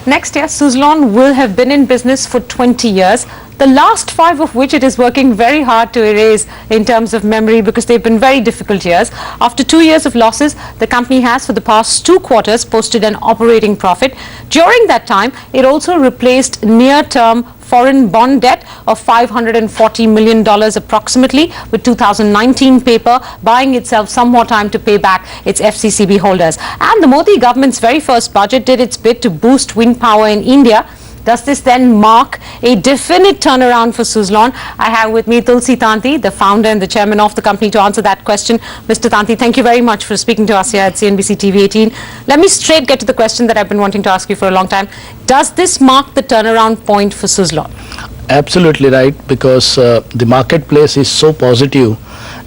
next year, SUZLON will have been in business for 20 years. The last 5 of which it is working very hard to erase in terms of memory because they've been very difficult years. After 2 years of losses, the company has for the past 2 quarters posted an operating profit. During that time, it also replaced near-term foreign bond debt of $540 million approximately with 2019 paper, buying itself some more time to pay back its FCCB holders. And the Modi government's very first budget did its bit to boost wind power in India. Does this then mark a definite turnaround for SUZLON? I have with me Tulsi Tanti, the founder and the chairman of the company, to answer that question. Mr. Tanti, thank you very much for speaking to us here at CNBC TV 18. Let me straight get to the question that I've been wanting to ask you for a long time. Does this mark the turnaround point for SUZLON? Absolutely right, because the marketplace is so positive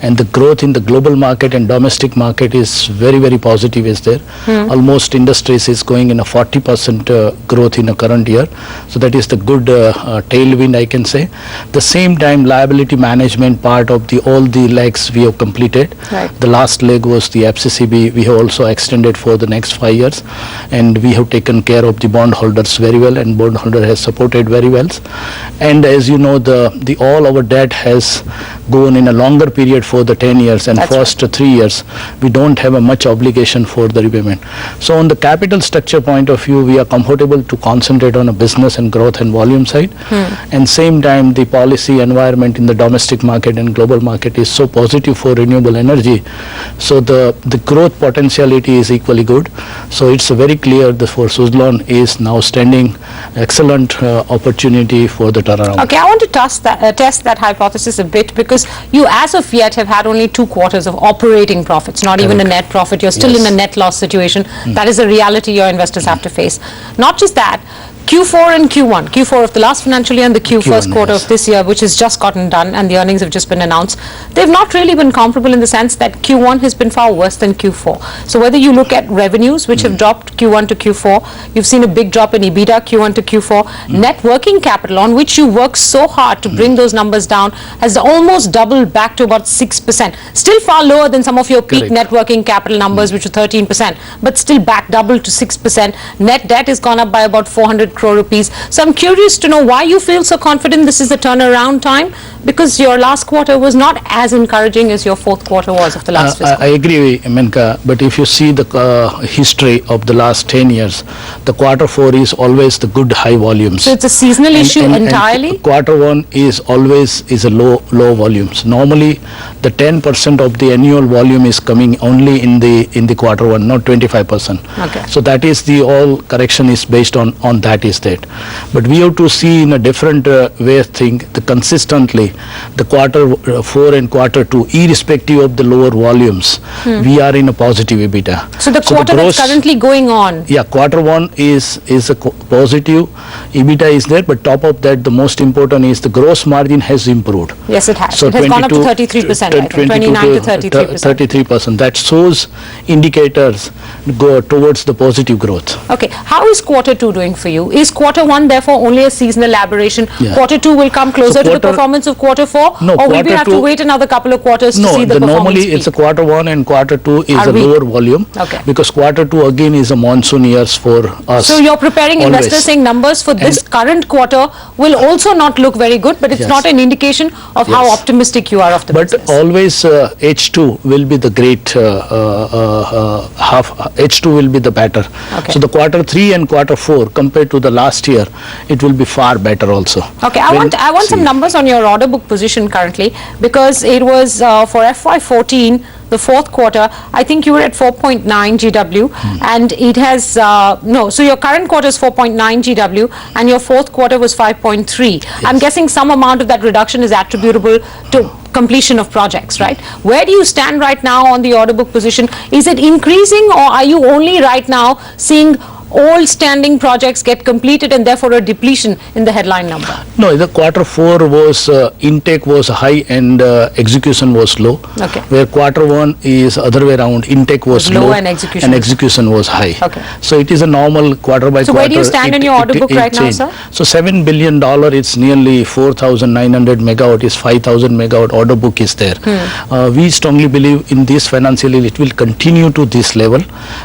and the growth in the global market and domestic market is very, very positive is there. Almost industries is going in a 40% growth in the current year. So that is the good tailwind, I can say. The same time, liability management part of all the legs we have completed. Right. The last leg was the FCCB. We have also extended for the next 5 years, and we have taken care of the bondholders very well, and bondholder has supported very well. And as you know, the all our debt has gone in a longer period for the 10 years, and That's first 3 years we don't have a much obligation for the repayment. So on the capital structure point of view, we are comfortable to concentrate on a business and growth and volume side. And same time, the policy environment in the domestic market and global market is so positive for renewable energy. So the growth potentiality is equally good. So it's very clear that for SUZLON is now standing excellent opportunity for the turnaround. Okay, I want to test that hypothesis a bit, because you as of yet have had only 2 quarters of operating profits, not even a net profit. You're still in a net loss situation. That is a reality your investors have to face. Not just that, Q4 and Q1, Q4 of the last financial year and the Q1 quarter of this year, which has just gotten done and the earnings have just been announced, they've not really been comparable in the sense that Q1 has been far worse than Q4. So whether you look at revenues, which have dropped Q1 to Q4, you've seen a big drop in EBITDA Q1 to Q4, net working capital, on which you work so hard to bring those numbers down, has almost doubled back to about 6%. Still far lower than some of your peak net working capital numbers, which were 13%, but still back doubled to 6%. Net debt has gone up by about 400 crore rupees. So I'm curious to know why you feel so confident this is a turnaround time, because your last quarter was not as encouraging as your 4th quarter was of the last fiscal. I agree, Menka, but if you see the history of the last 10 years, the Q4 is always the good high volumes. So it's a seasonal issue entirely? And Q1 is always a low volumes. Normally the 10% of the annual volume is coming only in the Q1, not 25%. Okay. So that is the all correction is based on that is that. But we have to see in a different way of think, the consistently the Q4 and Q2, irrespective of the lower volumes, we are in a positive EBITDA. So the quarter that's currently going on? Yeah, Q1 is a positive EBITDA is there, but top of that, the most important is the gross margin has improved. Yes, it has. So it has gone up to 33%, right? From 29 to 33%. 33%. That shows indicators go towards the positive growth. Okay. How is Q2 doing for you? Is Q1 therefore only a seasonal aberration? Yeah. Q2 will come closer to the performance of Q4? No, or will we have to wait another couple of quarters to see the performance normally peak? it's a Q1 and Q2 is a lower volume. Okay. Because Q2 again is a monsoon years for us. So you're preparing always. Investors saying numbers for this current quarter will also not look very good, but it's not an indication of how optimistic you are of the business. But always H2 will be the great H2 will be the better. Okay. So the Q3 and Q4 compared to the last year, it will be far better also. Okay, I want some numbers on your order book position currently, because it was for FY14, the 4th quarter, I think you were at 4.9 GW, and it has, so your current quarter is 4.9 GW, and your 4th quarter was 5.3. Yes. I'm guessing some amount of that reduction is attributable to completion of projects, right? Where do you stand right now on the order book position? Is it increasing, or are you only right now seeing old standing projects get completed and therefore a depletion in the headline number? No, the Q4 was intake was high and execution was low. Okay. Where Q1 is other way around, intake was low and execution was high. Okay. So it is a normal quarter by quarter. So where do you stand in your order book right now, sir? So $7 billion, it's nearly 4,900 megawatt, is 5,000 megawatt order book is there. We strongly believe in this financial year it will continue to this level,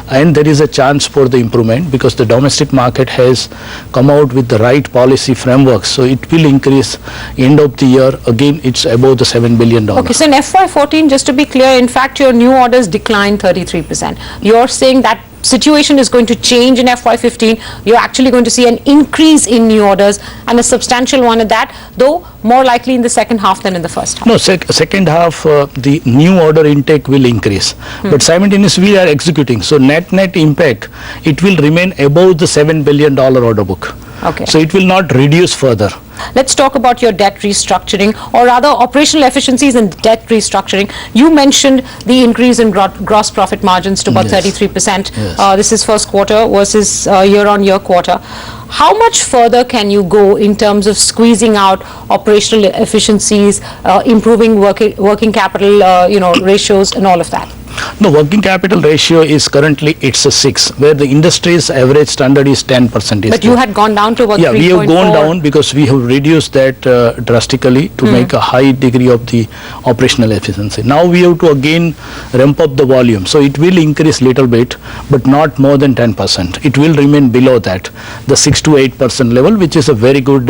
and there is a chance for the improvement, because the domestic market has come out with the right policy framework. So it will increase end of the year. Again, it's above the $7 billion. Okay, so in FY14, just to be clear, in fact, your new orders declined 33%. You're saying that situation is going to change in FY15. You're actually going to see an increase in new orders, and a substantial one at that, though more likely in the second half than in the first half. No, second half, the new order intake will increase. But simultaneously, we are executing. So net impact, it will remain above the $7 billion order book. Okay. So it will not reduce further. Let's talk about your debt restructuring, or rather operational efficiencies and debt restructuring. You mentioned the increase in gross profit margins to about 33%. Yes. This is first quarter versus year-on-year quarter. How much further can you go in terms of squeezing out operational efficiencies, improving working capital ratios and all of that? No, working capital ratio is currently, it's a 6, where the industry's average standard is 10%. But you had gone down to about 3.4. Yeah, we have gone down because we have reduced that drastically to make a high degree of the operational efficiency. Now we have to again ramp up the volume. So it will increase little bit, but not more than 10%. It will remain below that, the 6 to 8% level, which is a very good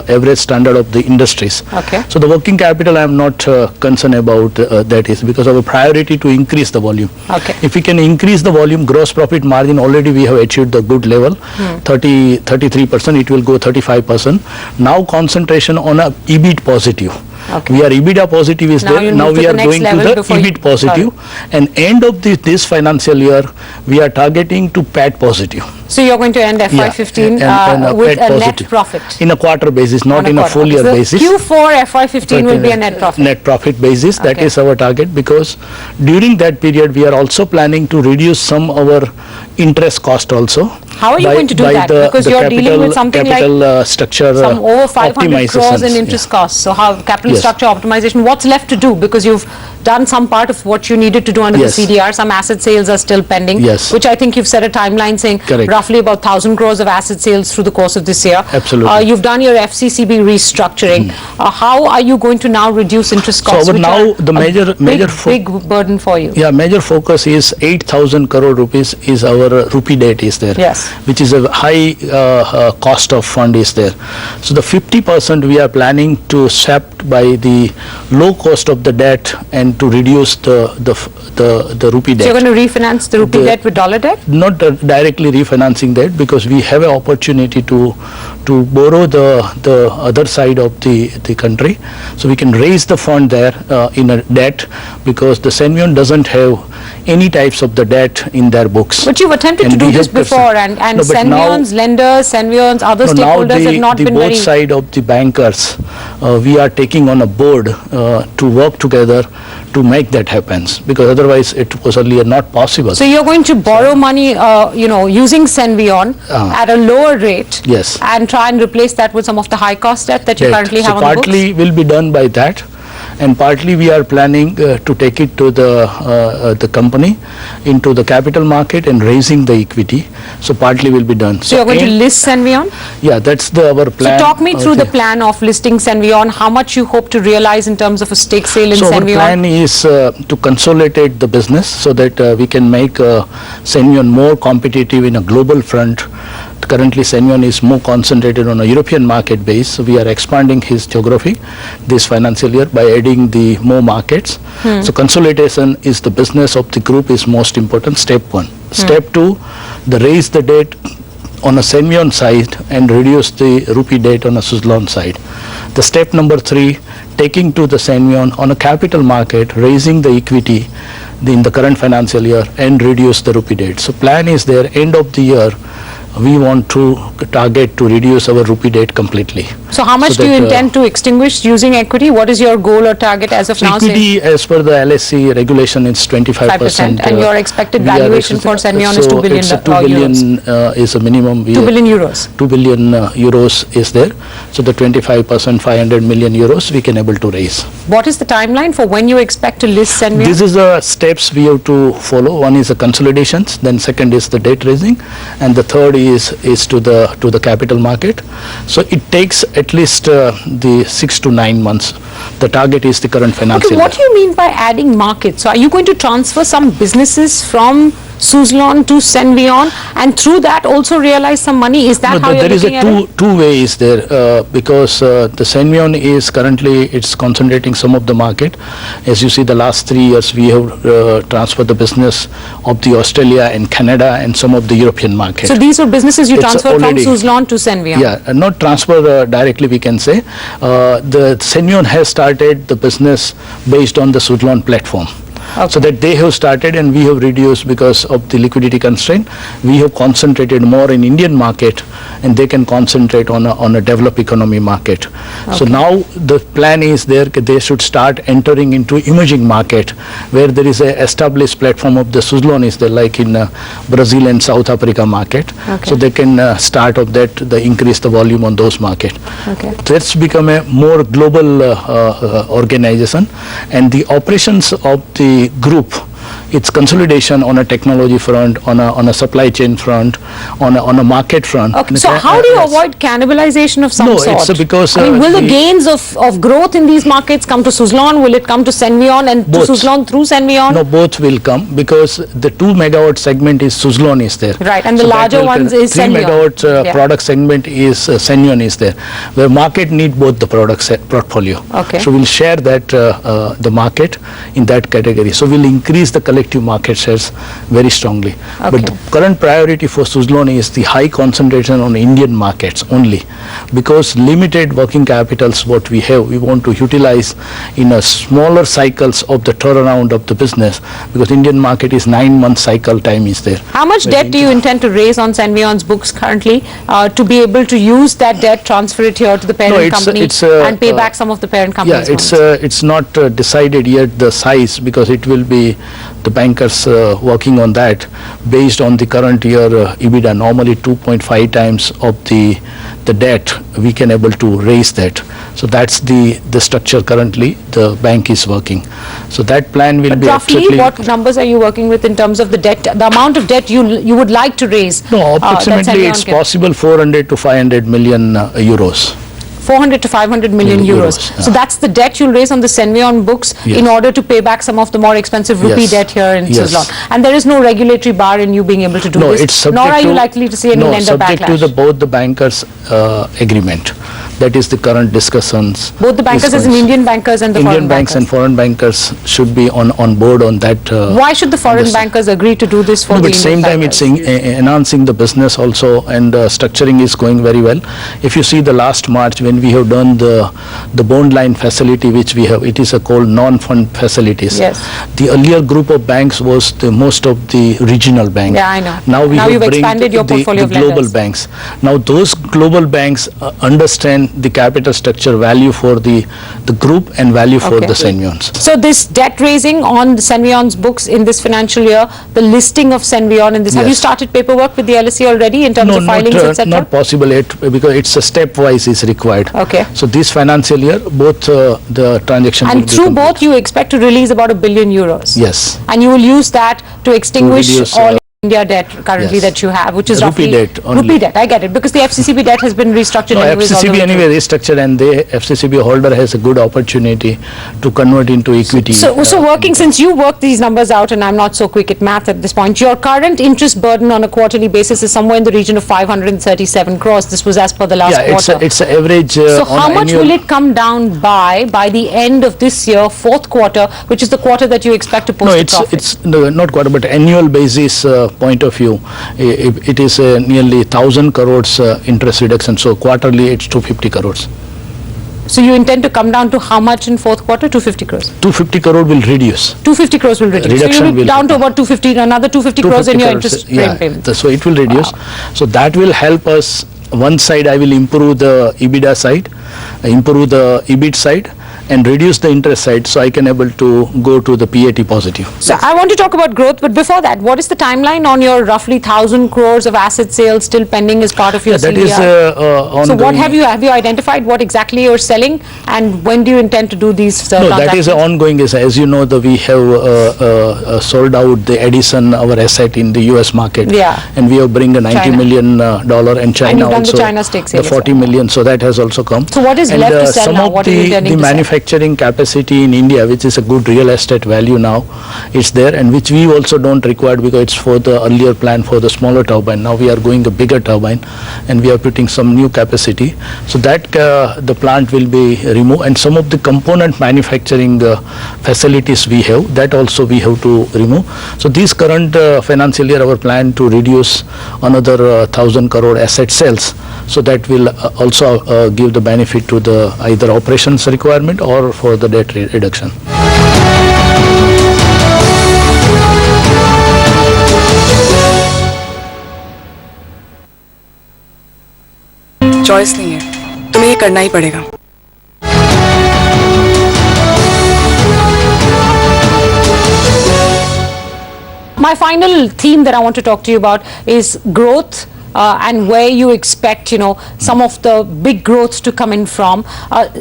average standard of the industries. Okay. So the working capital I am not concerned about that is because our priority to increase the volume. Okay. If we can increase the volume, gross profit margin already we have achieved the good level, 33%, it will go 35%. Now concentration on a EBIT positive. Okay. We are EBITDA positive is now there. Now we are going to the EBIT positive, and end of this financial year we are targeting to PAT positive. So you're going to end FY15 with a net profit? In a quarter basis, not in a full year basis. Q4 FY15 will be a net profit? Net profit basis, that is our target, because during that period we are also planning to reduce some our interest cost also. How are you going to do that? Because you're dealing with something like structure some over 500 crores in interest costs. So how capital structure optimization, what's left to do? Because you've done some part of what you needed to do under the CDR. Some asset sales are still pending, which I think you've set a timeline saying roughly about 1,000 crores of asset sales through the course of this year. Absolutely. You've done your FCCB restructuring. How are you going to now reduce interest costs? So now the major big burden for you. Yeah, major focus is 8,000 crore rupees is our rupee debt is there. Yes. Which is a high cost of fund is there. So the 50% we are planning to swap by the low cost of the debt and to reduce the rupee debt. So you're going to refinance the rupee debt with dollar debt? Not directly refinancing that, because we have an opportunity to borrow the other side of the country. So we can raise the fund there in a debt, because the Senvion doesn't have any types of the debt in their books. But you've attempted to do this before, and Senvion's lenders, Senvion's other stakeholders have not been very... both side of the bankers, we are taking on a board to work together to make that happen, because otherwise it was earlier not possible. So you're going to borrow money, using Senvion at a lower rate, and try and replace that with some of the high cost debt that you currently have on the books? Partly will be done by that, and partly we are planning to take it to the company into the capital market and raising the equity. So partly will be done. So you're going to list Senvion? Yeah, that's our plan. So talk me through the plan of listing Senvion. How much you hope to realize in terms of a stake sale in Senvion? So our plan is to consolidate the business so that we can make Senvion more competitive in a global front. Currently Senvion is more concentrated on a European market base, so we are expanding his geography this financial year by adding the more markets. So consolidation is the business of the group is most important, step 1. Step 2, raise the debt on a Senvion side and reduce the rupee debt on a SUZLON side. The step number 3, taking to the Senvion on a capital market, raising the equity in the current financial year and reduce the rupee debt. So plan is there, end of the year we want to target to reduce our rupee debt completely. So how much do you intend to extinguish using equity? What is your goal or target as of now? Equity as per the LSC regulation is 25%. And your expected valuation for Senvion is 2 billion it's 2 billion is a minimum. 2 billion euros. 2 billion euros is there. So the 25%, 500 million euros we can able to raise. What is the timeline for when you expect to list Senvion? This is the steps we have to follow. One is the consolidations, then second is the debt raising, and the third is to the capital market. So it takes at least the 6 to 9 months. The target is the current financial year. What do you mean by adding markets? So are you going to transfer some businesses from SUZLON to Senvion, and through that also realize some money? Is that how you're looking at it? There is two ways there, because the Senvion is currently, it's concentrating some of the market. As you see, the last 3 years we have transferred the business of the Australia and Canada and some of the European market. So these are businesses you It's transferred from already- SUZLON to Senvion? Yeah, not transfer directly, we can say. The Senvion has started the business based on the SUZLON platform. Okay. So that they have started and we have reduced because of the liquidity constraint. We have concentrated more in Indian market and they can concentrate on a developed economy market. So now the plan is they should start entering into emerging market where there is a established platform of the SUZLON is there, like in Brazil and South Africa market. Okay. So they can start of that, increase the volume on those market. Okay. That's become a more global organization, and the operations of the group, its consolidation on a technology front, on a supply chain front, on a market front. Okay, so how do you avoid cannibalization of some sort? No, it's because... I mean, will the gains of growth in these markets come to SUZLON? Will it come to Senvion and to SUZLON through Senvion? No, both will come because the 2 megawatt segment is SUZLON is there. Right, and the larger ones is 3 Senvion. megawatt product segment is Senvion is there, where market need both the product portfolio. Okay. So we'll share that the market in that category. So we'll increase the collective market shares very strongly. Okay. But the current priority for SUZLON is the high concentration on Indian markets only, because limited working capitals what we have, we want to utilize in a smaller cycles of the turnaround of the business, because Indian market is 9-month cycle time is there. How much debt do you intend to raise on Senvion's books currently to be able to use that debt, transfer it here to the parent company and pay back some of the parent company's it's not decided yet the size, because it will be the bankers working on that based on the current year EBITDA. Normally 2.5 times of the debt we can able to raise that. So that's the structure currently the bank is working. So that plan will be roughly what numbers are you working with in terms of the debt, the amount of debt you would like to raise? No, approximately it's possible 400 to 500 million euros. 400 to 500 million euros. So that's the debt you'll raise on the Senvion books in order to pay back some of the more expensive rupee debt here in SUZLON. And there is no regulatory bar in you being able to do this? It's subject nor are you likely to see any lender backlash? Subject to both the bankers' agreement. That is the current discussions. Both the bankers as in Indian bankers and the Indian foreign banks bankers? And foreign bankers should be on board on that. Why should the foreign bankers agree to do this for the Indian bankers? But same time it's enhancing the business also, and structuring is going very well. If you see the last March when we have done the bond line facility which we have, it is called non-fund facilities. Yes. The earlier group of banks was the most of the regional banks. Yeah, I know. Now you've expanded your portfolio of global lenders. banks. Now those global banks understand the capital structure value for the group and value for the Senvions. So this debt raising on the Senvion's books in this financial year, the listing of Senvion in this, have you started paperwork with the LSE already in terms of filings, etc.? Not possible yet, because it's a stepwise is required. Okay. So this financial year, both the transactions will And be through complete. both you expect to release about €1 billion? Yes. And you will use that to extinguish reduce, all India debt currently that you have, which is Rupee roughly debt only. rupee debt. I get it, because the FCCB debt has been restructured. No, anyways, FCCB anyway restructured, and the FCCB holder has a good opportunity to convert into equity. So working, since you work these numbers out, and I'm not so quick at math at this point, your current interest burden on a quarterly basis is somewhere in the region of 537 crores. This was as per the last quarter. It's an average. So how much will it come down by the end of this year, fourth quarter, which is the quarter that you expect to post a profit? It's not quarter, but annual basis point of view, it is nearly 1,000 crores interest reduction. So quarterly it's 250 crores. So you intend to come down to how much in fourth quarter? 250 crores. 250 crore will reduce. 250 crores will reduce. Reduction so you'll be will down to about 250, another 250 crores in your interest payment. So it will reduce. So that will help us. One side I will improve the EBITDA side, improve the EBIT side, and reduce the interest side, so I can able to go to the PAT positive. So I want to talk about growth, but before that, what is the timeline on your roughly 1,000 crores of asset sales still pending as part of your That CVR? is ongoing. So what have you identified what exactly you're selling, and when do you intend to do these No, that transactions? is ongoing. As you know, we have sold out the Edison, our asset in the US market. Yeah. And we have bring a $90 million, and China you've done the also China stake sale the as well. 40 million. So that has also come. So what is left to sell some now? of What are you intending the to sell? manufacturing capacity in India, which is a good real estate value now, it's there, and which we also don't require because it's for the earlier plan for the smaller turbine. Now we are going a bigger turbine, and we are putting some new capacity. So that the plant will be removed, and some of the component manufacturing facilities we have, that also we have to remove. So this current financial year, our plan to reduce another 1,000 crore asset sales. So that will also give the benefit to the either operations requirement or for the debt reduction. Choice नहीं है, तुम्हें ये करना ही पड़ेगा. My final theme that I want to talk to you about is growth. And where you expect, some of the big growths to come in from,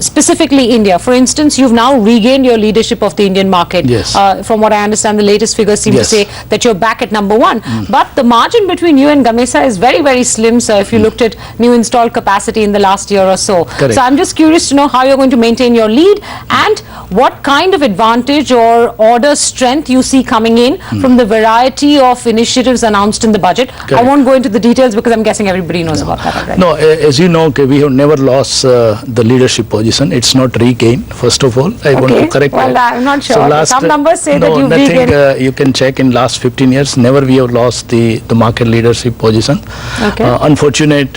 specifically India. For instance, you've now regained your leadership of the Indian market. Yes. From what I understand, the latest figures seem to say that you're back at number one. But the margin between you and Gamesa is very, very slim, sir, if you looked at new installed capacity in the last year or so. Correct. So I'm just curious to know how you're going to maintain your lead and what kind of advantage or order strength you see coming in from the variety of initiatives announced in the budget. Correct. I won't go into the details because I'm guessing everybody knows about that already. No, as you know, we have never lost the leadership position. It's not regained, first of all. I want to correct well, that. I'm not sure. So Some numbers say that you've regained. You can check in last 15 years, never we have lost the market leadership position. Okay. Unfortunate,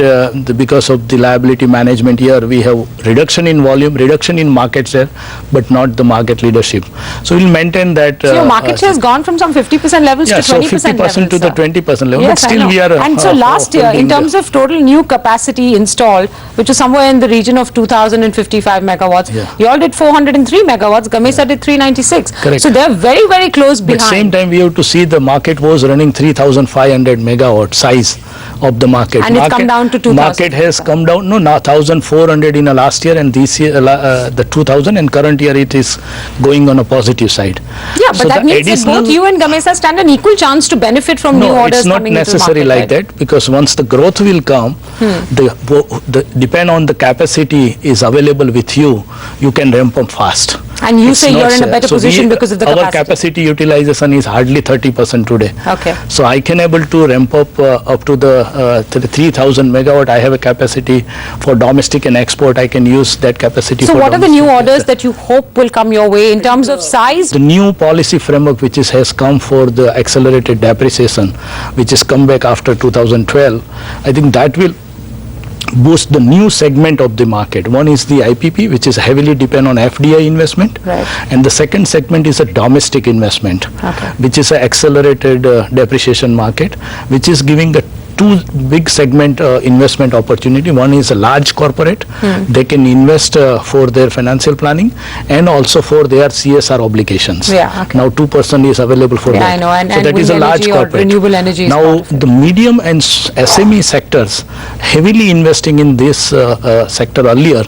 because of the liability management here, we have reduction in volume, reduction in market share, but not the market leadership. So we'll maintain that. So your market share has gone from some 50% levels to 20% levels. So 50% to the 20% level. Yes, but still we are. And so last year, in terms of total new capacity installed, which is somewhere in the region of 2,055 megawatts, you all did 403 megawatts, Gamesa did 396. Correct. So they're very, very close behind. But same time we have to see the market was running 3,500 megawatt size of the market. And it's come down to 2,000. Market has come down, now 1,400 in the last year, and this year the 2,000, and current year it is going on a positive side. Yeah, but so that means that both you and Gamesa stand an equal chance to benefit from new orders coming into the market. No, it's not necessary like that, because once the growth will come, depend on the capacity is available with you, you can ramp up fast. And you say you're in a better position because of the capacity. Our capacity utilization is hardly 30% today. Okay. So I can able to ramp up to the 3,000 megawatt. I have a capacity for domestic and export. I can use that capacity. So for what are the new domestic orders that you hope will come your way in terms of size? The new policy framework which has come for the accelerated depreciation, which has come back after 2012, I think that will boost the new segment of the market. One is the IPP, which is heavily depend on FDI investment, right. And the second segment is a domestic investment, which is an accelerated depreciation market, which is giving a two big segment investment opportunity. One is a large corporate. They can invest for their financial planning and also for their CSR obligations. Yeah, okay. Now 2% is available for that. I know. And so that is a large corporate. Renewable energy now the medium and SME sectors heavily investing in this sector earlier,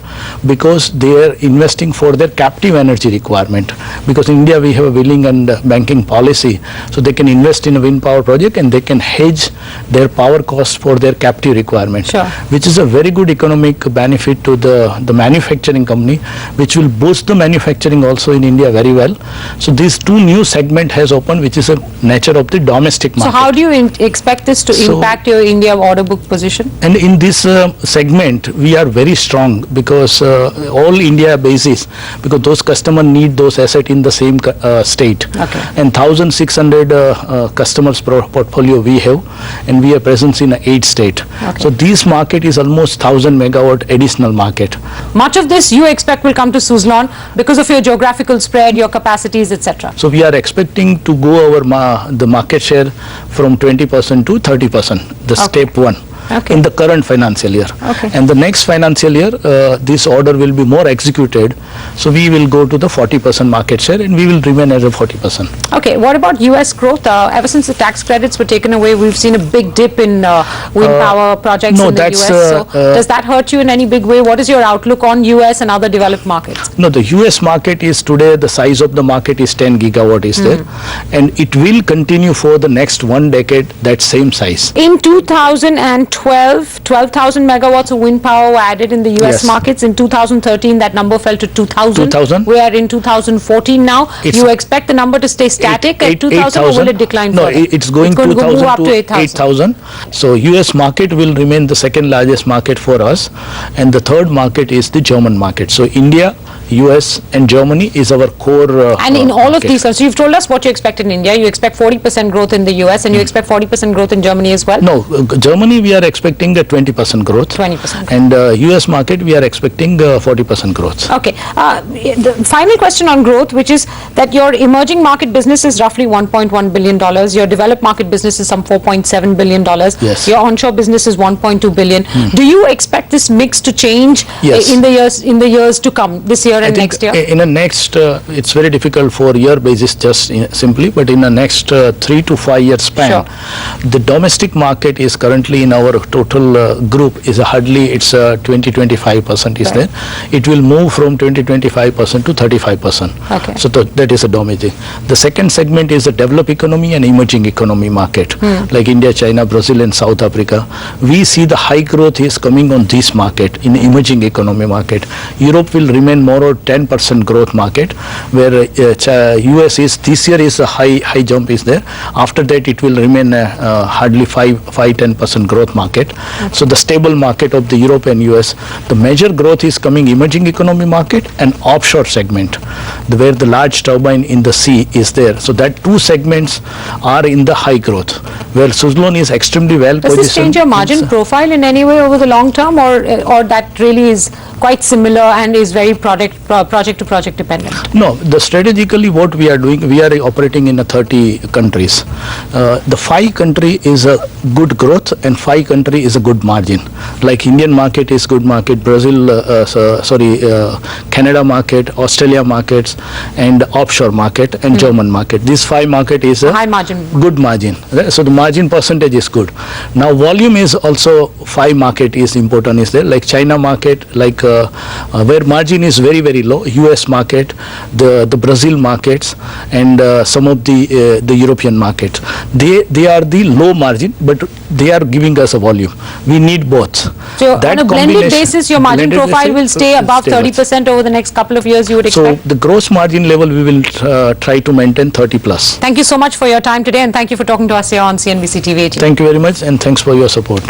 because they are investing for their captive energy requirement. Because in India we have a willing and banking policy, so they can invest in a wind power project and they can hedge their power cost for their captive requirement, which is a very good economic benefit to the manufacturing company, which will boost the manufacturing also in India very well. So these two new segment has opened, which is a nature of the domestic market. So how do you expect this to impact your India order book position? And in this segment, we are very strong, because all India basis, because those customers need those assets in the same state. Okay. And 1,600 customers portfolio we have, and we are present in 8 states. Okay. So this market is almost 1,000 megawatt additional market. Much of this you expect will come to Suzlon because of your geographical spread, your capacities, etc. So we are expecting to go over the market share from 20% to 30%, the step one. In the current financial year. And the next financial year, this order will be more executed. So we will go to the 40% market share, and we will remain as a 40%. Okay, what about US growth? Ever since the tax credits were taken away, we've seen a big dip in wind power projects in the US. So does that hurt you in any big way? What is your outlook on US and other developed markets? No, the US market is today, the size of the market is 10 gigawatt is there. And it will continue for the next 1 decade, that same size. In 2012, 12,000 megawatts of wind power were added in the US Yes. markets. In 2013, that number fell to 2,000. 2,000? We are in 2014 now. It's- You expect the number to stay static at 2,000 or will it decline No, further? it's going to move 2,000 up to to 8,000. 8,000. So US market will remain the second largest market for us, and the third market is the German market. So India, US and Germany is our core And in all of market. these, so you've told us what you expect in India. You expect 40% growth in the US and you expect 40% growth in Germany as well? No, Germany we are expecting a 20% growth. 20%. And US market we are expecting 40% growth. Okay. The final question on growth, which is that your emerging market business is roughly $1.1 billion. Your developed market business is some $4.7 billion. Yes. Your onshore business is $1.2 billion. Do you expect this mix to change Yes. in the years to come, this year I and think next year? in a next, it's very difficult for year basis just simply, but in a next 3 to 5 year span, Sure. the domestic market is currently in our total group is hardly, it's 20-25% is Right. there. It will move from 20-25% to 35%. Okay. So that is a domestic. The second segment is the developed economy and emerging economy market, like India, China, Brazil and South Africa. We see the high growth is coming on this market, in emerging economy market. Europe will remain more or 10% growth market, where US is, this year is a high jump is there. After that it will remain hardly 5-10% growth market. So the stable market of the Europe and US, the major growth is coming emerging economy market and offshore segment, where the large turbine in the sea is there. So that two segments are in the high growth, where SUZLON is extremely well Does positioned. this change your margin profile in any way over the long term, or that really is quite similar and is very project to project dependent? No, the strategically what we are doing, we are operating in 30 countries. The 5 country is a good growth and 5 country is a good margin. Like Indian market is good market, Brazil, Canada market, Australia markets and offshore market and German market. This 5 market is a High margin. good margin. So the margin percentage is good. Now volume is also 5 market is important is there, like China market, like where margin is very, very low, US market, the Brazil markets and some of the European market. They are the low margin, but they are giving us a volume. We need both. So That on a blended combination- basis, your margin blended profile basis, will stay above stable. 30% over the next couple of years, you would So expect? the gross margin level we will try to maintain 30 plus. Thank you so much for your time today and thank you for talking to us here on CNBC TV 18. Thank you very much and thanks for your support.